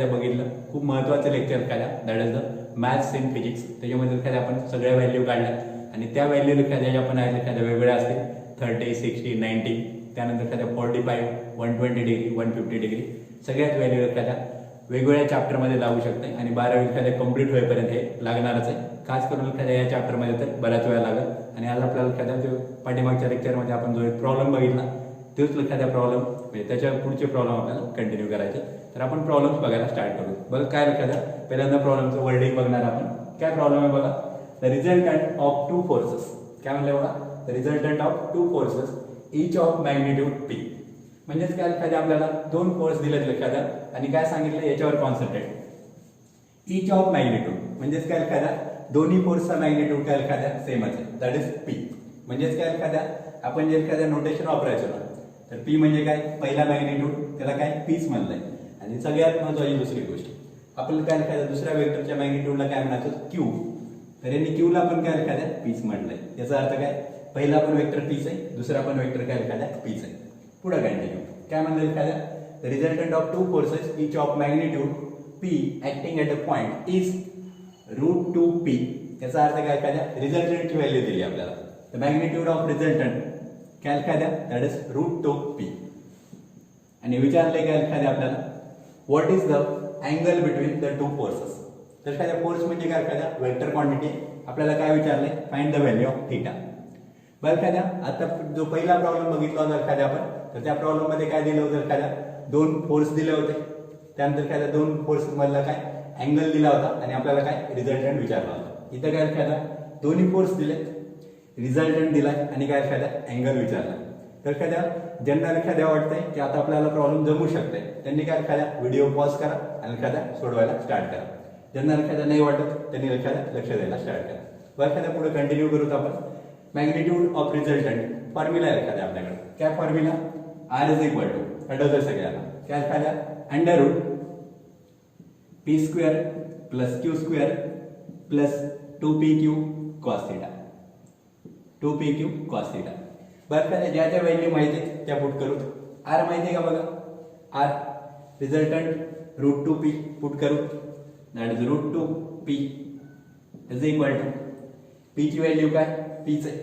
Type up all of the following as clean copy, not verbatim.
बघितलं खूप महत्त्वाचं लेक्चर एखाद्या that is the maths in physics. त्याच्यामध्ये एखाद्या आपण सगळ्या व्हॅल्यू काढल्या आणि त्या व्हॅल्यू एखाद्या ज्या पण आहेत एखाद्या वेगळ्या असतील 30, 60, 90, त्यानंतर एखाद्या 45, 120 डिग्री, 150 डिग्री सगळ्याच व्हॅल्यू एखाद्या वेगवेगळ्या चॅप्टरमध्ये लागू शकते आणि 12वी एखाद्या कंप्लीट होईपर्यंत हे लागणारच आहे. खास करून एखाद्या या चॅप्टरमध्ये तर बऱ्याच वेळा लागेल. आणि आज आपल्याला एखाद्या जो पाठीमागच्या लेक्चरमध्ये आपण जो एक प्रॉब्लेम बघितला तोच एखाद्या प्रॉब्लेम म्हणजे त्याच्या पुढचे प्रॉब्लेम आपल्याला कंटिन्यू करायचे. तर आपण प्रॉब्लेम्स बघायला स्टार्ट करू. बघा काय एखाद्या पहिल्यांदा प्रॉब्लेमचं वर्डिंग बघणार आपण. काय प्रॉब्लेम आहे बघा. The resultant of two forces. काय म्हणले बघा. The resultant of two forces each of magnitude P. म्हणजेच काय एखाद्या आपल्याला दोन फोर्स दिलेत एखाद्या आणि काय सांगितलं याच्यावर कॉन्सन्ट्रेट. इच ऑफ मॅग्निट्यूड म्हणजेच काय एखाद्या दोन्ही फोर्सचा मॅग्निट्यूड काय एखाद्या सेमच आहे दॅट इज पी. म्हणजेच काय एखाद्या आपण जे एखाद्या नोटेशन वापरायचं ना तर पी म्हणजे काय पहिला मॅग्निट्यूड त्याला काय पीच म्हणलंय. आणि सगळ्यात महत्त्वाची दुसरी गोष्ट आपल्याला काय एखाद्या दुसऱ्या वेक्टरच्या मॅग्निट्यूडला काय म्हणायचं क्यू. तर यांनी क्यूला पण काय एखाद्या पीच म्हटलंय. याचा अर्थ काय पहिला पण वेक्टर पीच आहे दुसरा पण वेक्टर काय एखाद्या पीच आहे. पुढे कंटिन्यू काय म्हणलं एखाद्या the resultant of two forces each of magnitude P acting at a point is √2p. याचा अर्थ काय एखाद्या रिझल्टंटची व्हॅल्यू दिली आपल्याला. द मॅग्निट्यूड ऑफ रिझल्टंट काय एखाद्या दॅट इज √2p. आणि विचारले काय एखाद्या आपल्याला what is the angle between the two forces. तर एखाद्या फोर्स म्हणजे काय एखाद्या वेक्टर क्वांटिटी आपल्याला काय विचारले find the value of theta. बरं एखाद्या आता जो पहिला प्रॉब्लेम बघितला होता एखाद्या आपण तर त्या प्रॉब्लेम मध्ये काय दिलं होतं एखाद्या दोन फोर्स दिले होते. त्यानंतर एखाद्या दोन फोर्स मधला काय अँगल दिला होता आणि आपल्याला काय रिझल्टंट विचारला होता. इथं काय एखाद्या दोन्ही फोर्स दिले रिझल्टंट दिलाय आणि काय एखाद्या अँगल विचारला. तर एखाद्या ज्यांना एखाद्या वाटतंय की आता आपल्याला प्रॉब्लेम जमू शकते त्यांनी काय एखाद्या व्हिडिओ पॉज करा आणि एखाद्या सोडवायला स्टार्ट करा. ज्यांना एखाद्या नाही वाटत त्यांनी एखाद्या लक्ष द्यायला स्टार्ट करा. बरं एखाद्या पुढे कंटिन्यू करूत आपण. मॅग्निट्यूड ऑफ रिझल्टंट फॉर्म्युला आहे एखाद्या आपल्याकडे. काय formula R is equal to आठवतं सगळ्यांना काय एखाद्या √p² + q² + 2pq cos θ. 2pq cos θ. बरं का ज्या ज्या व्हॅल्यू माहिती आहेत त्या पुट करू. आर माहिती आहे का बघा. आर रिझल्टंट √2p पुट करू that is √2p is equal to p ची व्हॅल्यू काय पीच आहे.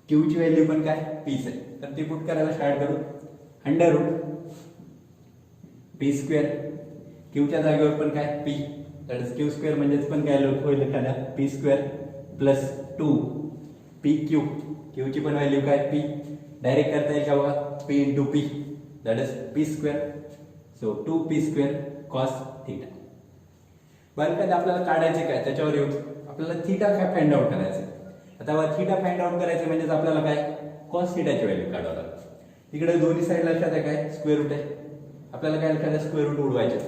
q ची व्हॅल्यू पण काय पीच आहे. तर ती पुट करायला स्टार्ट करू. √p². q च्या जागेवर पण काय p दॅट इज q² म्हणजेच पण काय होईल एखाद्या p² + 2pq. q ची पण व्हॅल्यू काय p. डायरेक्ट करता येईल का बघा p × p that is p². So 2p² cos θ. बरं का आपल्याला काढायचे काय त्याच्यावर येऊ. आपल्याला थीटा काय फाइंड आउट करायचं. आता थीटा फाइंड आउट करायचं म्हणजे आपल्याला काय cos θ ची व्हॅल्यू काढावं लागेल. इकडे दोन्ही साईडला एखाद्या काय स्क्वेअर रूट आहे. आपल्याला काय एखाद्या स्क्वेअर रूट उडवायचे.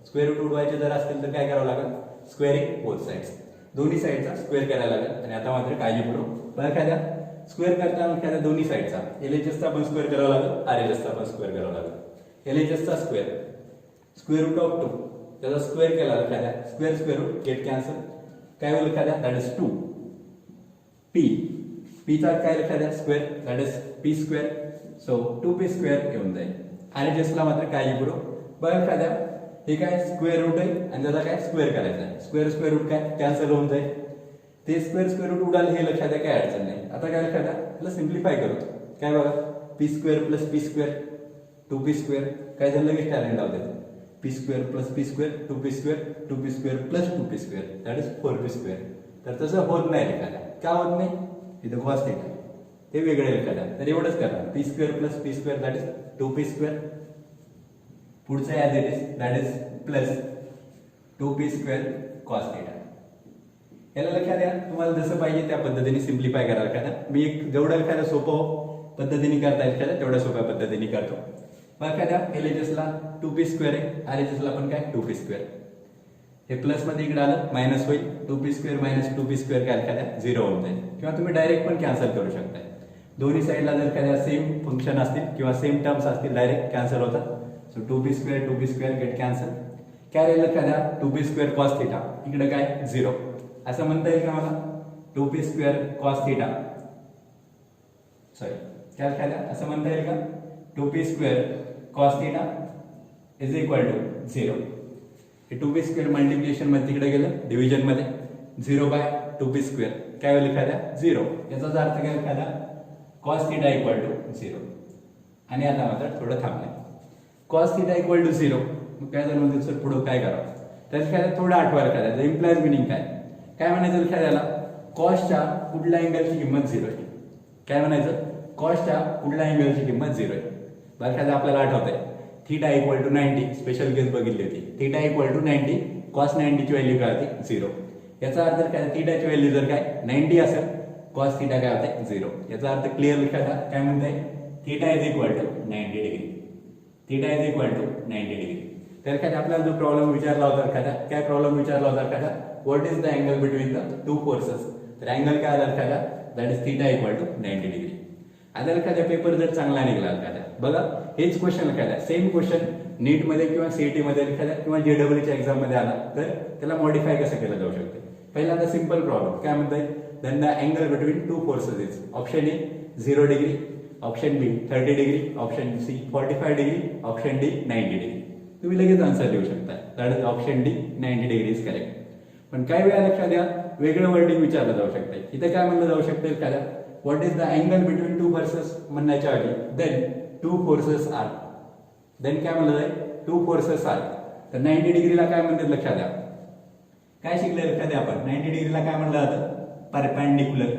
स्क्वेअर रूट उडवायचे जर असतील तर काय करावं लागेल स्क्वेअरिंग बोथ साइड्स. दोन्ही साईडचा स्क्वेअर करायला लागेल. आणि आता मात्र काळजीपूर्वक बरं एखाद्या स्क्वेअर करताना एखाद्या दोन्ही साईडचा LHS चा पण स्क्वेअर करावा लागेल RHS चा पण स्क्वेअर करावा लागेल. LHS चा स्क्वेअर √2 त्याचा स्क्वेअर केला एखाद्या स्क्वेअर रूट गेट कॅन्सल काय होईल एखाद्या दॅट इज 2p. p चा काय एखाद्या square that is p². So 2p² येऊन जाईल. RHS ला मात्र काळजीपूर्वक बरं एखाद्या हे काय स्क्वेअर रूट आहे आणि त्याचा काय स्क्वेअर करायचा आहे. स्क्वेअर रूट काय कॅन्सल होऊन जाईल. ते स्क्वेअर रूट उडाल हे लक्षात आहे काय अडचण नाही. आता काय एखाद्या त्याला सिम्प्लिफाय करू. काय बघा p² + p² 2p² काय झालं लगेच टॅलेंट लावते. p² + p² 2p² 2p² + 2p² that is 4p². तर तसं होत नाही एखाद्या. का होत नाही इथं cos θ ते वेगळे एखाद्या. तर एवढंच करा p² + p² that is 2p². पुढचं as it is that is plus 2p² cos θ. याला लक्षात द्या. तुम्हाला जसं पाहिजे त्या पद्धतीने सिम्प्लिफाय करा एखाद्या. मी एक जेवढं एखाद्या सोपं पद्धतीने करता येईल एखाद्या तेवढ्या सोप्या पद्धतीने करतो. मग एखाद्या LHS ला 2p² आहे RHS ला पण काय 2p². हे प्लस मध्ये इकडे आलं मायनस होईल. 2p² - 2p² काय एखाद्या 0 होऊन जाईल. किंवा तुम्ही डायरेक्ट पण कॅन्सल करू शकता. दोन्ही साईडला जर एखाद्या सेम फंक्शन असतील किंवा सेम टर्म्स असतील डायरेक्ट कॅन्सल होतात. So 2b² get cancel. काय राहिलं एखाद्या 2b² cos θ, इकडे काय 0. असं म्हणता येईल का मला 2b² cos θ, सॉरी काय एखाद्या असं म्हणता येईल का 2b² cos θ is equal to 0. हे 2b² मल्टिप्लिकेशन मध्ये तिकडे गेलं डिव्हिजन मध्ये 0/2b² काय होईल एखाद्या 0. याचाच अर्थ काय एखादा cos θ इक्वल टू 0. आणि आता मात्र थोडं थांबलंय. cos θ इक्वल टू 0 मग काय झालं म्हणजे सर पुढे काय करावं, तर एखाद्या थोडं आठवायला करायचं. इम्प्लाइज मिनिंग काय म्हणायचं एखाद्याला कॉसच्या कुठल्या अँगलची किंमत 0 आहे. काय म्हणायचं कॉसच्या कुठल्या अँगलची किंमत 0 आहे. बरं एखादं आपल्याला आठवतंय θ इक्वल टू 90 स्पेशल केस बघितली होती. θ इक्वल टू 90 cos 90 ची व्हॅल्यू काय होती 0. याचा अर्थ काय θ ची व्हॅल्यू जर काय 90 असेल cos θ काय होते 0. याचा अर्थ क्लिअर लिखायचा. काय म्हणताय θ is equal to 90 degree. θ is equal to 90 degree. तर काय आपल्याला जो प्रॉब्लेम विचारला होता एखादा, काय प्रॉब्लेम विचारला होता एखादा, what is the angle between the two forces. तर अँगल काय आला एखादा that is θ equal to 90 degree. आता एखाद्या पेपर जर चांगला निघाला एखाद्या, बघा हेच क्वेश्चन एखाद्या सेम क्वेश्चन नीट मध्ये किंवा सीईटी मध्ये एखाद्या किंवा जेडब्ल्यूच्या एक्झाम मध्ये आला तर त्याला मॉडिफाय कसं केलं जाऊ शकते. पहिल्यांदा सिंपल प्रॉब्लेम काय म्हणताय, then the angle between two forces is option A 0 degree, option B 30 degree, option C 45 degree, option D 90 degree. तुम्ही लगेच आन्सर देऊ शकता. That is option D 90 degree is correct. पण काही वेळा लक्षात द्या वेगळं वर्डिंग विचारलं जाऊ शकते. इथे काय म्हणलं जाऊ शकते एखाद्या what is the angle between two forces म्हणण्याच्या आधी then two forces are, then काय म्हणलं जाईल टू फोर्सेस आर. तर 90 डिग्रीला काय म्हणतात लक्षात द्या, काय शिकले लक्षात द्या आपण 90 डिग्रीला काय म्हणलं जातं परपेंडिक्युलर.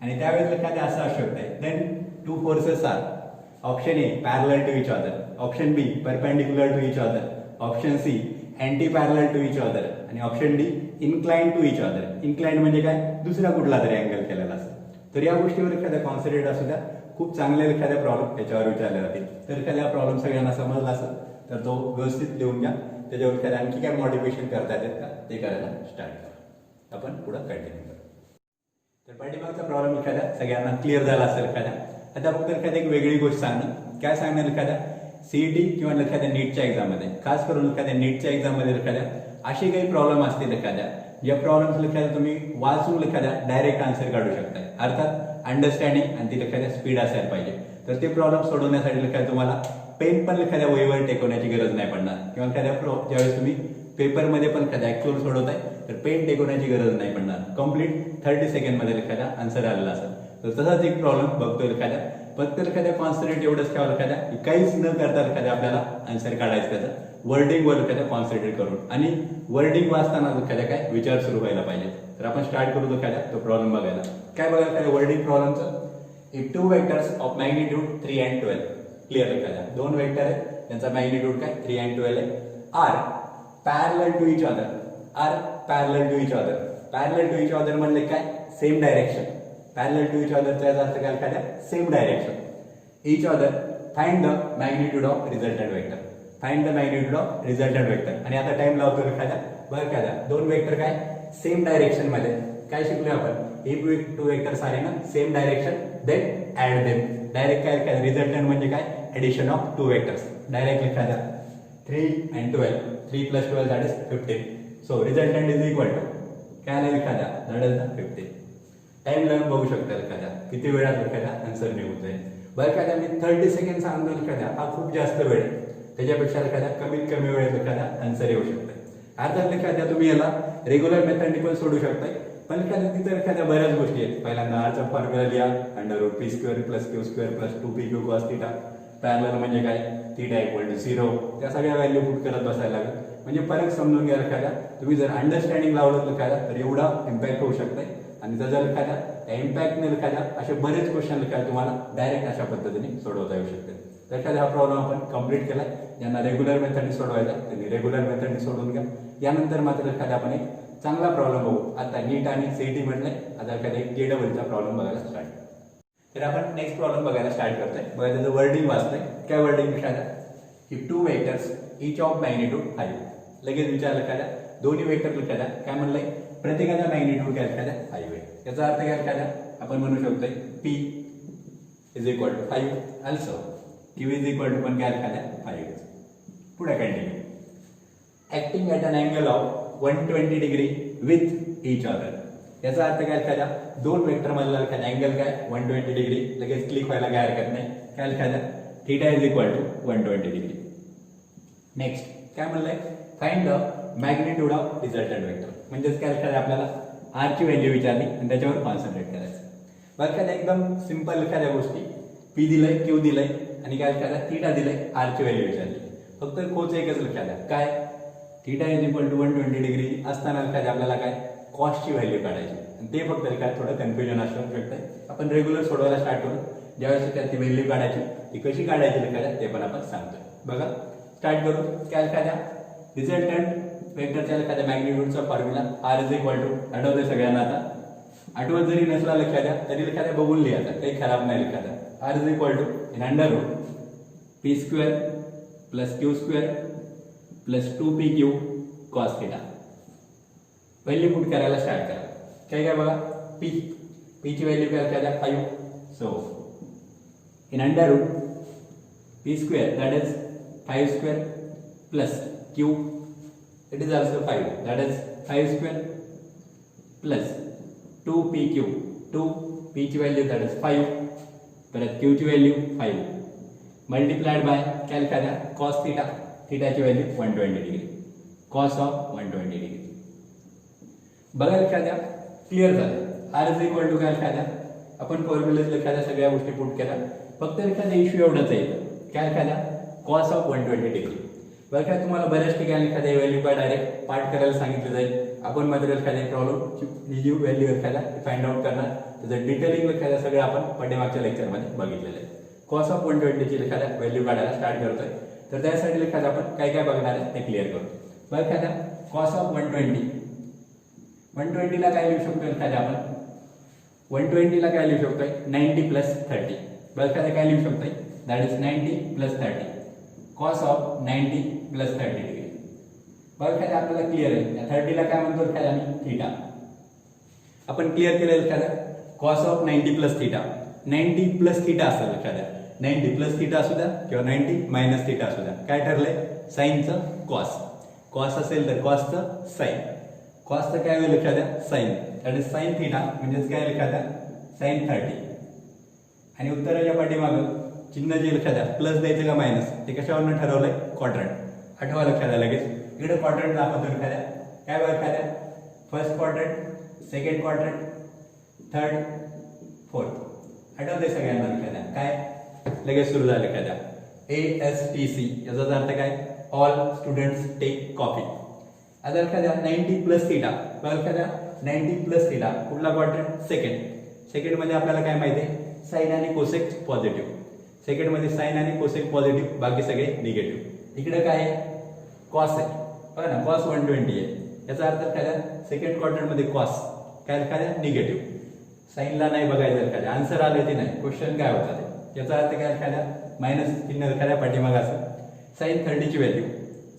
आणि त्यावेळेस लक्षात द्या असं असू शकते then two forces are option A parallel to each other, option B perpendicular to each other, option C anti parallel to each other आणि option D incline to each other. Incline म्हणजे काय दुसरा कुठला तरी अँगल केलेला असेल. तर या गोष्टीवर एखाद्या कॉन्सन्ट्रेट असू द्या. खूप चांगल्या एखाद्या प्रॉब्लेम याच्यावर विचारले जातील. तर एखाद्या प्रॉब्लेम सगळ्यांना समजला असेल तर तो व्यवस्थित लिहून घ्या. त्याच्यावर एखाद्या आणखी काय मॉडिफिकेशन करता येतात का ते करायला स्टार्ट करा. आपण पुढे कंटिन्यू करू. तर पाठीमागचा प्रॉब्लेम एखाद्या सगळ्यांना क्लिअर झाला असेल एखाद्या. आता फक्त एखाद्या एक वेगळी गोष्ट सांगणं काय सांगणार एखाद्या सीईटी किंवा एखाद्या नीटच्या एक्झाम मध्ये, खास करून एखाद्या नीटच्या एक्झाम मध्ये एखाद्या असे काही प्रॉब्लेम असतील एखाद्या ज्या प्रॉब्लेम्स एखाद्या तुम्ही वाचून एखाद्या डायरेक्ट आन्सर काढू शकताय. अर्थात अंडरस्टँडिंग आणि ती एखाद्या स्पीड असायला पाहिजे. तर ते प्रॉब्लेम सोडवण्यासाठी एखाद्या तुम्हाला पेन पण एखाद्या वहीवर टेकवण्याची गरज नाही पडणार. किंवा एखाद्या ज्यावेळेस तुम्ही पेपरमध्ये पण एखाद्या ऍक्च्युअल सोडवताय तर पेन टेकवण्याची गरज नाही पडणार. कम्प्लीट 30 सेकंड मध्ये एखादा आन्सर आलेला असेल. तर तसाच एक प्रॉब्लेम बघतोय एखाद्या फक्त एखाद्या कॉन्सन्ट्रेट एवढंच ठेवायला एखाद्या काहीच न करता एखाद्या आपल्याला आन्सर काढायचं त्याचा वर्डिंग वर एखाद्या कॉन्सन्ट्रेट करून आणि वर्डिंग वाचताना एखाद्या काय विचार सुरू व्हायला पाहिजे. तर आपण स्टार्ट करू एखाद्या तो प्रॉब्लेम बघायला. काय बघा एखाद्या वर्डिंग प्रॉब्लेमचं if two vectors of magnitude 3 and 12 clear एखाद्या दोन वेक्टर आहेत त्यांचा मॅग्निट्यूड काय 3 and 12 आहे. Are parallel to each other, are parallel to each other. Parallel to each other म्हणजे काय same direction. Parallel to each अदरचा अर्थ काय एखाद्या same direction. Each other find the magnitude of resultant vector, find the magnitude of resultant vector. आणि आता time लावतो एखाद्या बघ एखाद्या दोन वेक्टर काय सेम डायरेक्शन मध्ये काय शिकलो आपण if two vectors are in same direction then add them. Direct काय रिझल्टंट म्हणजे काय addition of two vectors. Direct एखाद्या 3 and 12 3 + 12 that is 15. So resultant is equal to काय आलं एखाद्या दॅट इज 15. टाइम लावून बघू शकता एखाद्या किती वेळात एखाद्या आन्सर निघून जाईल. बरं एखाद्या मी 30 सेकंड सांगतो एखाद्या हा खूप जास्त वेळ आहे. त्याच्यापेक्षा एखाद्या कमीत कमी वेळेत एखाद्या आन्सर येऊ शकते. अर्थात एखाद्या तुम्ही याला रेग्युलर मेथडनी पण सोडू शकताय. पण एखाद्या तिथं एखाद्या बऱ्याच गोष्टी आहेत. पहिल्यांदा आरचा फॉर्म्युला लिहा √p² + q² + 2pq cos θ. Parallel म्हणजे काय θ इक्वल टू 0. त्या सगळ्या व्हॅल्यू पुट करत बसायला लागेल. म्हणजे फरक समजून घ्या एखाद्या. तुम्ही जर अंडरस्टँडिंग लावलं एखाद्या तर एवढा इम्पॅक्ट होऊ शकते. आणि त्याचा एखाद्या त्या इम्पॅक्टने एखाद्या असे बरेच क्वेश्चन एखाद्या तुम्हाला डायरेक्ट अशा पद्धतीने सोडवता येऊ शकते. तर एखाद्या हा प्रॉब्लेम आपण कंप्लीट केलाय. ज्यांना रेग्युलर मेथडने सोडवायचा त्यांनी रेग्युलर मेथडने सोडवून घ्या. यानंतर मात्र एखाद्या आपण एक चांगला प्रॉब्लेम बघू. आता नीट आणि सीईटी म्हटलंय आता एखाद्या जेडब्ल्यूचा प्रॉब्लेम बघायला स्टार्ट. तर आपण नेक्स्ट प्रॉब्लेम बघायला स्टार्ट करतोय. बघा त्याचं वर्डिंग वाचतोय. काय वर्डिंग एखाद्या if two vectors each of magnitude 5. लगेच विचारलं एखाद्या दोन्ही वेक्टर एखाद्या काय म्हणलंय प्रत्येकाचा मॅग्निट्यूड काय एखाद्या 5 आहे. याचा अर्थ काय एखाद्या आपण म्हणू शकतोय p is equal to 5 also q is equal to पण काय एखाद्या 5. पुढे continue. Acting at an angle of 120 degree with each other. याचा अर्थ काय एखाद्या दोन वेक्टर मधला एखादा अँगल काय 120 डिग्री, लगेच क्लिक व्हायला काय हरकत नाही. काय एखादा theta is equal to 120 degree. Next काय म्हणलंय, find the magnitude of resultant vector. म्हणजेच काय एखाद्या आपल्याला आर ची व्हॅल्यू विचारली आणि त्याच्यावर कॉन्सन्ट्रेट करायचं. बघा एखाद्या एकदम सिंपल एखाद्या गोष्टी पी दिलंय, क्यू दिलंय आणि काय एखादा थीटा दिलंय, आर ची व्हॅल्यू विचारली. फक्त कोच एकच लक्षात द्या, काय theta is equal to 120 degree असताना एखाद्या आपल्याला काय कॉस्टची व्हॅल्यू काढायची. आणि ते फक्त काय थोडं कन्फ्युजन असू शकतं. आपण रेग्युलर सोडवायला स्टार्ट करू, ज्यावेळेस ती व्हॅल्यू काढायची ती कशी काढायची एखाद्या ते पण आपण सांगतोय. बघा स्टार्ट करू. काय एखाद्या रिझल्टंट वेक्टरच्या एखाद्या मॅग्निट्यूडचा formula R is equal to, आठवतंय सगळ्यांना आता, आठवत जरी नसला लक्षात द्या तरी एखाद्या बघून लिहायचा, काही खराब नाही एखादा. R is equal to in under root P square plus Q square plus 2pq cos theta. Value put करायला स्टार्ट करा. काय काय बघा, पी ची व्हॅल्यू काय द्या 5. So in under root P square that is 5 square plus Q it is also 5 that is 5 square plus 2pq 2 p ची value that is 5 परत q ची व्हॅल्यू 5 मल्टिप्लाइड बाय काय लिखायला कॉस थीटा, थीटाची value 120 degree, cos of 120 degree. बघा एखाद्या clear झालं. R is equal to काय एखाद्या आपण फॉर्म्युलेज एखाद्या सगळ्या गोष्टी पुट केल्या. फक्त एखाद्या इश्यू एवढंच आहे काय एखाद्या कॉस ऑफ 120 डिग्री. बरं काय तुम्हाला बऱ्याच ठिकाणी एखाद्या व्हॅल्यू काय डायरेक्ट पार्ट करायला सांगितलं जाईल. आपण मात्र एखाद्या प्रॉब्लेम ही व्हॅल्यू एखाद्या फाइंड आउट करणार, त्याचं डिटेलिंग एखाद्या सगळं आपण पाठीमागच्या लेक्चरमध्ये बघितलेलं आहे. कॉस ऑफ 120 ची एखाद्या व्हॅल्यू काढायला स्टार्ट करतोय, तर त्यासाठी एखाद्या आपण काय काय बघणार आहे ते क्लिअर करू. बघा एखाद्या कॉस ऑफ 120 ला काय लिहू शकतो एखाद्या आपण 120 ला काय लिहू शकतोय 90 प्लस 30. बघा एखाद्या काय लिहू शकतोय that is 90 plus 30 cos of 90 plus 30 degree. बघा एखाद्या आपल्याला क्लिअर आहे. या 30 ला काय म्हणतो एखाद्या आम्ही थीटा. आपण क्लिअर केलेलं एखाद्या cos of 90 plus theta, 90 plus theta असेल एखाद्या 90 प्लस थीटा असू द्या किंवा 90 मायनस थीटा असू द्या. काय ठरलंय साईनचं कॉस, कॉस असेल तर कॉसचं साईन, कॉसचं काय होईल एखाद्या sine that is sine theta म्हणजेच काय एखाद्या साईन 30. आणि उत्तराच्या पाठीमागं चिन्ह जे एखाद्या प्लस द्यायचं का मायनस ते कशावरनं ठरवलंय क्वाड्रंट. आठवा लक्षात लगेच इकडे क्वाड्रंट दाखवतो एखाद्या काय बघा एखाद्या first quadrant, second quadrant, third, fourth. आठवतंय सगळ्यांना एखाद्या काय लगेच सुरू झालं एखाद्या ASTC याचा अर्थ काय ऑल स्टुडंट्स टेक कॉफी. आता एखाद्या 90 प्लस थीटा, बघा एखाद्या 90 प्लस थीटा कुठला क्वाड्रंट सेकंड. सेकंड मध्ये आपल्याला काय माहिती आहे साइन आणि कोसेक पॉझिटिव्ह. सेकंड मध्ये साइन आणि कोसेक पॉझिटिव्ह, बाकी सगळे निगेटिव्ह. इकडे काय आहे कॉस आहे बघा ना, कॉस 120 आहे. याचा अर्थ एखाद्या सेकंड क्वाड्रंट मध्ये कॉस काय एखाद्या निगेटिव्ह. साईनला नाही बघायचं एखाद्या आन्सर आले ते नाही, क्वेश्चन काय होता ते. याचा अर्थ काय एखाद्या मायनस चिन्ह एखाद्या पाठीमाग असं साइन 30 ची व्हॅल्यू,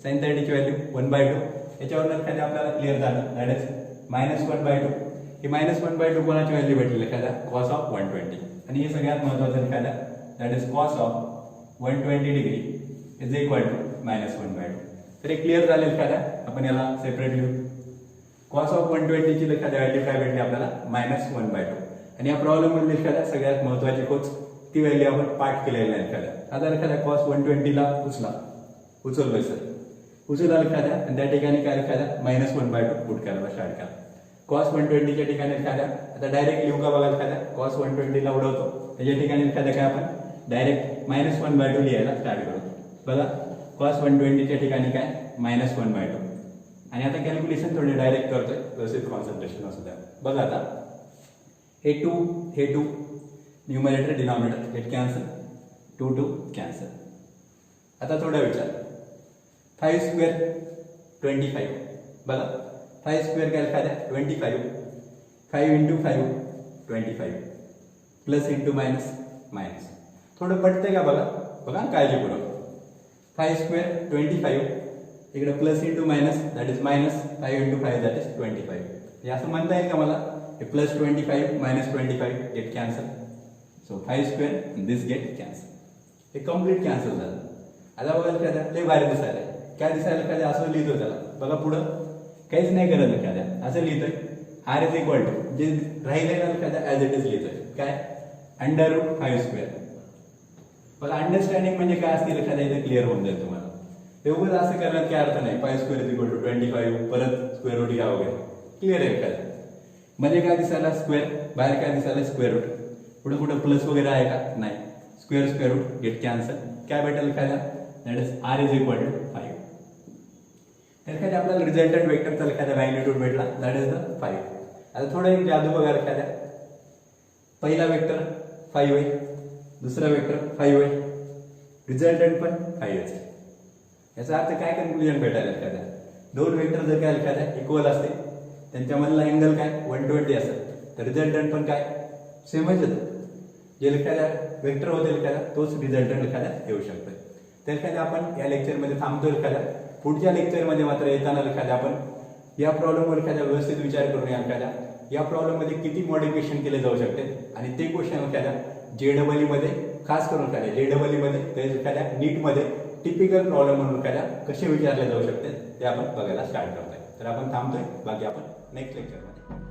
साइन 30 ची व्हॅल्यू 1/2. याच्यावर एखाद्या आपल्याला क्लिअर झालं दॅट इज -1/2. ही -1/2 कोणाची व्हॅल्यू भेटली एखाद्या कॉस ऑफ 120. आणि हे सगळ्यात महत्वाचं एखाद्या that is cos of 120 degree is equal to -1/2. तर हे क्लिअर झाले एखाद्या आपण याला सेपरेट लिहू. कॉस ऑफ 120 ची एखाद्या व्हॅल्यू काय भेटली आपल्याला -1/2. आणि या प्रॉब्लेम मध्ये एखाद्या सगळ्यात महत्वाची कोच ती व्हॅल्यू आपण पाठ केलेली आहे एखाद्या. आता एखाद्या कॉस 120 ला उचललोय सर, उचलला एखाद्या आणि त्या ठिकाणी काय एखाद्या -1/2 पुट करायला स्टार्ट करा. कॉस 120 च्या ठिकाणी एखाद्या आता डायरेक्ट लिहू का बघा एखाद्या कॉस 120 ला उडवतो त्याच्या ठिकाणी एखाद्या काय आपण डायरेक्ट -1/2 लिहायला स्टार्ट करतो. बघा कॉस 120 च्या ठिकाणी काय -1/2. आणि आता कॅल्क्युलेशन थोडे डायरेक्ट करतोय व्यवस्थित कॉन्सन्ट्रेशन असू द्या. बघा आता हे 2 numerator denominator it cancel, 2 cancel. आता थोडा विचार 5 स्क्वेअर 25. बघा 5 स्क्वेअर काय एखाद्या 25, 5 into 5 25 plus into minus minus. थोडं पटतंय का बघा, बघा काळजीपूर्वक 5 स्क्वेअर 25 इकडे plus into minus that is -5 into 5 that is 25. हे असं म्हणता येईल का मला हे +25 -25 गेट कॅन्सल. सो 5 स्क्वेअर दिस गेट कॅन्सल. हे कम्प्लीट कॅन्सल झालं. आता बघा एखाद्या लय भारी दिसायला काय दिसायला एखाद्या असं लिहितो त्याला बघा पुढं काहीच नाही करत एखाद्या असं लिहितोय आर इज इक्वल टू जे राहिले ना एखाद्या ॲज इट इज लिहितोय काय √5² बघा अंडरस्टँडिंग म्हणजे काय असतील एखाद्या इथे क्लिअर होऊन जाईल तुम्हाला. एवढं असं करण्यात काय अर्थ नाही. π² इज इक्वल टू 25 परत स्क्वेअर रूट घ्या वगैरे क्लिअर आहे एखाद्या मध्ये काय दिसायला स्क्वेअर बाहेर काय दिसायला स्क्वेअर रूट पुढे कुठं प्लस वगैरे आहे का नाही स्क्वेअर रूट गेट कॅन्सल काय भेटेल एखाद्या that is R is equal to 5. एखाद्या आपल्याला रिझल्टंट वेक्टरचा एखाद्या मॅग्निट्यूड भेटला दॅट इज द 5. आता थोडं एक जादू बघा एखाद्या पहिला वेक्टर 5 आहे दुसरा वेक्टर 5 आहे रिझल्टंट पण 5 आहे. याचा अर्थ काय कन्क्लुजन भेटायला एखाद्या दोन वेक्टर जर काय एखाद्या इक्वल असते त्यांच्यामधला अँगल काय 120 असेल तर रिझल्टंट पण काय सेमच येतं. जे एखाद्या वेक्टर होते एखाद्या तोच रिझल्टंट एखाद्या येऊ शकतो. तर एखाद्या आपण या लेक्चरमध्ये थांबतो एखाद्या पुढच्या लेक्चरमध्ये मात्र येताना एखाद्या आपण या प्रॉब्लेमवर एखाद्या व्यवस्थित विचार करून एखाद्या या प्रॉब्लेममध्ये किती मॉडिफिकेशन केले जाऊ शकते आणि ते क्वेश्चन एखाद्या JEE मध्ये खास करून एखाद्या JEE मध्ये तर एखाद्या नीटमध्ये टिपिकल प्रॉब्लेम म्हणून एखाद्या कसे विचारले जाऊ शकते ते आपण बघायला स्टार्ट करतोय. तर आपण थांबतोय बाकी आपण नेक्स्ट लेक्चरमध्ये